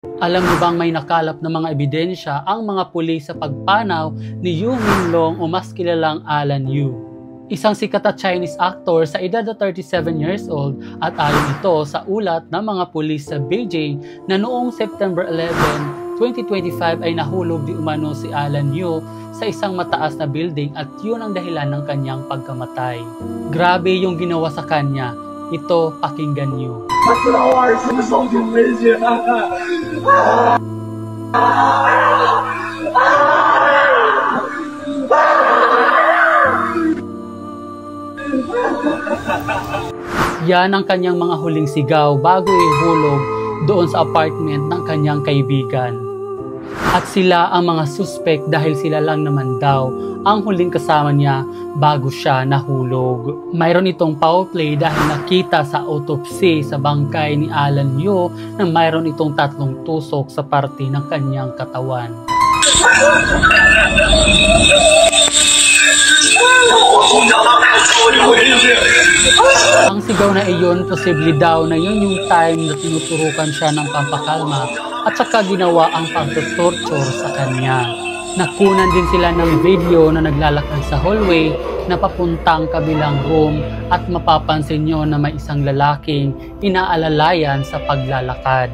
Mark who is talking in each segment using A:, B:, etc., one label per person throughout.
A: Alam mo bang may nakalap na mga ebidensya ang mga pulis sa pagpanaw ni Yu Minlong o mas kilalang Alan Yu. Isang sikat na Chinese actor sa edad na 37 years old at ayon ito sa ulat ng mga pulis sa Beijing na noong September 11, 2025 ay nahulog di umano si Alan Yu sa isang mataas na building at yun ang dahilan ng kanyang pagkamatay. Grabe yung ginawa sa kanya. Ito, pakinggan niyo. Yan ang kanyang mga huling sigaw bago ihulog doon sa apartment ng kanyang kaibigan. At sila ang mga suspect dahil sila lang naman daw ang huling kasama niya bago siya nahulog. Mayroon itong foul play dahil nakita sa autopsy sa bangkay ni Alan Yu na mayroon itong 3 tusok sa parte ng kanyang katawan. Ang sigaw na iyon, posible daw na yun yung time na tinuturukan siya ng pampakalma at saka ginawa ang pagtutorture sa kanya. Nakunan din sila ng video na naglalakad sa hallway na papuntang kabilang room at mapapansin nyo na may isang lalaking inaalalayan sa paglalakad.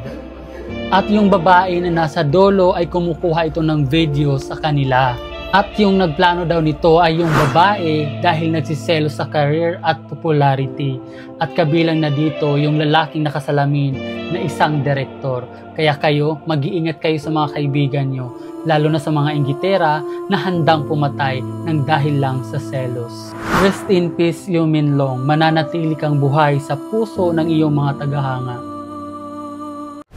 A: At yung babae na nasa dulo ay kumukuha ito ng video sa kanila. At yung nagplano daw nito ay yung babae dahil nagsiselo sa career at popularity. At kabilang na dito yung lalaking nakasalamin na isang direktor. Kaya kayo, mag-iingat kayo sa mga kaibigan nyo, lalo na sa mga inggitera na handang pumatay ng dahil lang sa selos. Rest in peace, Yu Minlong. Mananatili kang buhay sa puso ng iyong mga tagahanga.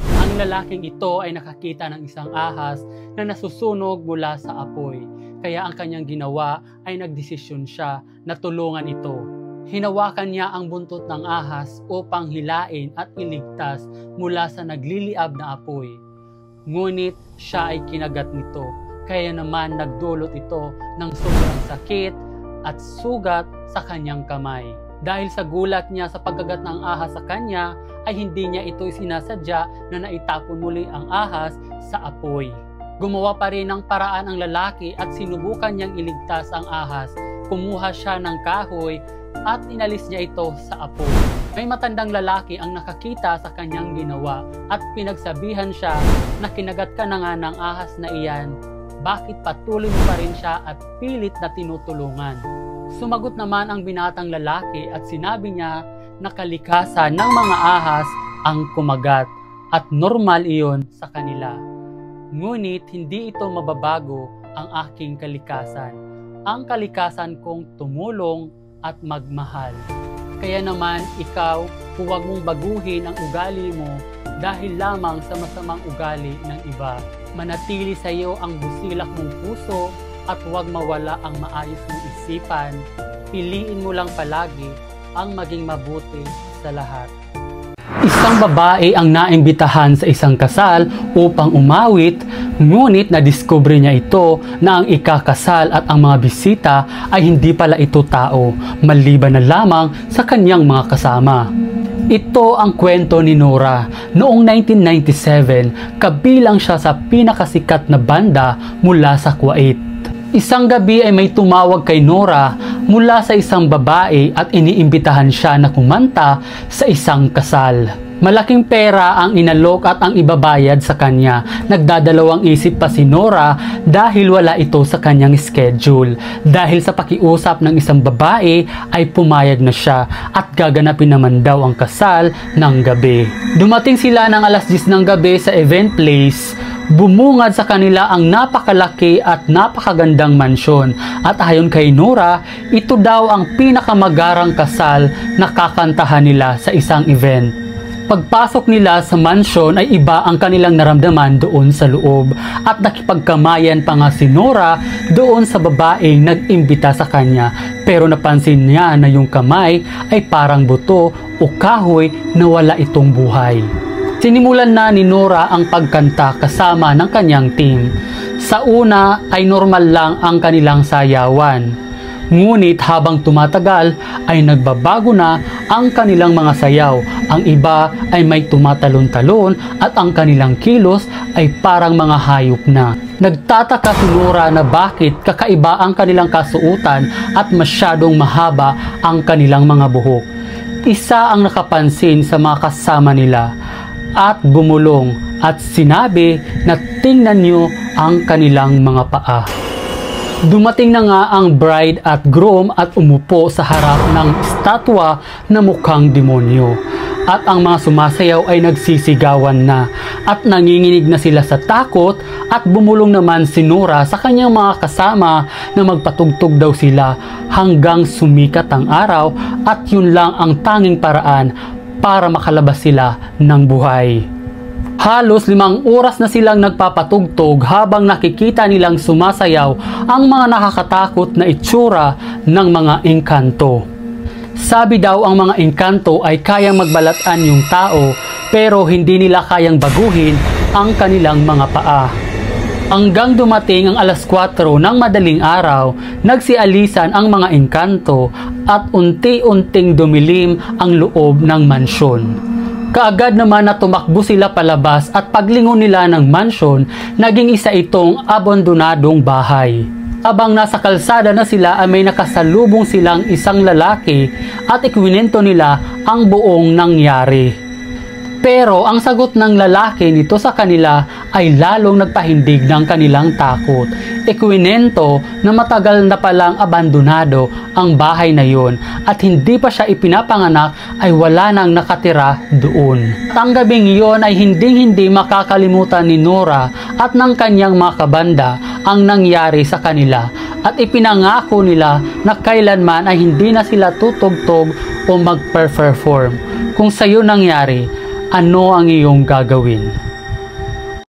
A: Ang lalaking ito ay nakakita ng isang ahas na nasusunog mula sa apoy. Kaya ang kanyang ginawa ay nagdesisyon siya na tulungan ito. Hinawakan niya ang buntot ng ahas upang hilain at iligtas mula sa nagliliab na apoy. Ngunit siya ay kinagat nito, kaya naman nagdulot ito ng sobrang sakit at sugat sa kanyang kamay. Dahil sa gulat niya sa pagkagat ng ahas sa kanya, ay hindi niya ito sinasadya na naitapon muli ang ahas sa apoy. Gumawa pa rin ng paraan ang lalaki at sinubukan niyang iligtas ang ahas. Kumuha siya ng kahoy at inalis niya ito sa apoy. May matandang lalaki ang nakakita sa kanyang ginawa at pinagsabihan siya na kinagat ka na nga ng ahas na iyan. Bakit patuloy mo pa rin siya at pilit na tinutulungan? Sumagot naman ang binatang lalaki at sinabi niya na kalikasan ng mga ahas ang kumagat at normal iyon sa kanila. Ngunit hindi ito mababago ang aking kalikasan. Ang kalikasan kong tumulong at magmahal. Kaya naman ikaw, huwag mong baguhin ang ugali mo dahil lamang sa masamang ugali ng iba. Manatili sa iyo ang busilak mong puso at huwag mawala ang maayos mong isipan. Piliin mo lang palagi ang maging mabuti sa lahat. Isang babae ang naimbitahan sa isang kasal upang umawit, ngunit nadiskubre niya ito na ang ikakasal at ang mga bisita ay hindi pala ito tao, maliban na lamang sa kanyang mga kasama. Ito ang kwento ni Nora. Noong 1997, kabilang siya sa pinakasikat na banda mula sa Kuwait. Isang gabi ay may tumawag kay Nora mula sa isang babae at iniimbitahan siya na kumanta sa isang kasal. Malaking pera ang inalok at ang ibabayad sa kanya. Nagdadalawang isip pa si Nora dahil wala ito sa kanyang schedule. Dahil sa pakiusap ng isang babae ay pumayag na siya at gaganapin naman daw ang kasal ng gabi. Dumating sila ng alas 10 ng gabi sa event place. Bumungad sa kanila ang napakalaki at napakagandang mansyon at ayon kay Nora, ito daw ang pinakamagarang kasal na kakantahan nila sa isang event. Pagpasok nila sa mansyon ay iba ang kanilang naramdaman doon sa loob at nakipagkamayan pa nga si Nora doon sa babaeng nag-imbita sa kanya, pero napansin niya na yung kamay ay parang buto o kahoy na wala itong buhay. Sinimulan na ni Nora ang pagkanta kasama ng kanyang team. Sa una ay normal lang ang kanilang sayawan. Ngunit habang tumatagal ay nagbabago na ang kanilang mga sayaw. Ang iba ay may tumatalon-talon at ang kanilang kilos ay parang mga hayop na. Nagtataka si Nora na bakit kakaiba ang kanilang kasuotan at masyadong mahaba ang kanilang mga buhok. Isa ang nakapansin sa mga kasama nila at bumulong at sinabi na tingnan niyo ang kanilang mga paa. Dumating na nga ang bride at groom at umupo sa harap ng estatwa na mukhang demonyo. At ang mga sumasayaw ay nagsisigawan na at nanginginig na sila sa takot at bumulong naman si Nora sa kanyang mga kasama na magpatugtog daw sila hanggang sumikat ang araw at yun lang ang tanging paraan para makalabas sila ng buhay. Halos 5 oras na silang nagpapatugtog habang nakikita nilang sumasayaw ang mga nakakatakot na itsura ng mga engkanto. Sabi daw ang mga engkanto ay kayang magbalatan yung tao pero hindi nila kayang baguhin ang kanilang mga paa. Hanggang dumating ang alas 4 ng madaling araw, nagsialisan ang mga engkanto at unti-unting dumilim ang loob ng mansyon. Kaagad naman na tumakbo sila palabas at paglingon nila ng mansyon, naging isa itong abandonadong bahay. Habang nasa kalsada na sila ay may nakasalubong silang isang lalaki at ikwinento nila ang buong nangyari. Pero ang sagot ng lalaki nito sa kanila ay lalong nagpahindig ng kanilang takot. Ikwinento na matagal na palang abandonado ang bahay na yon at hindi pa siya ipinapanganak ay wala nang nakatira doon. At ang gabing yon ay hindi makakalimutan ni Nora at ng kanyang mga kabanda ang nangyari sa kanila at ipinangako nila na kailanman ay hindi na sila tutugtog o mag-perform. Kung sa'yo nangyari, ano ang iyong gagawin?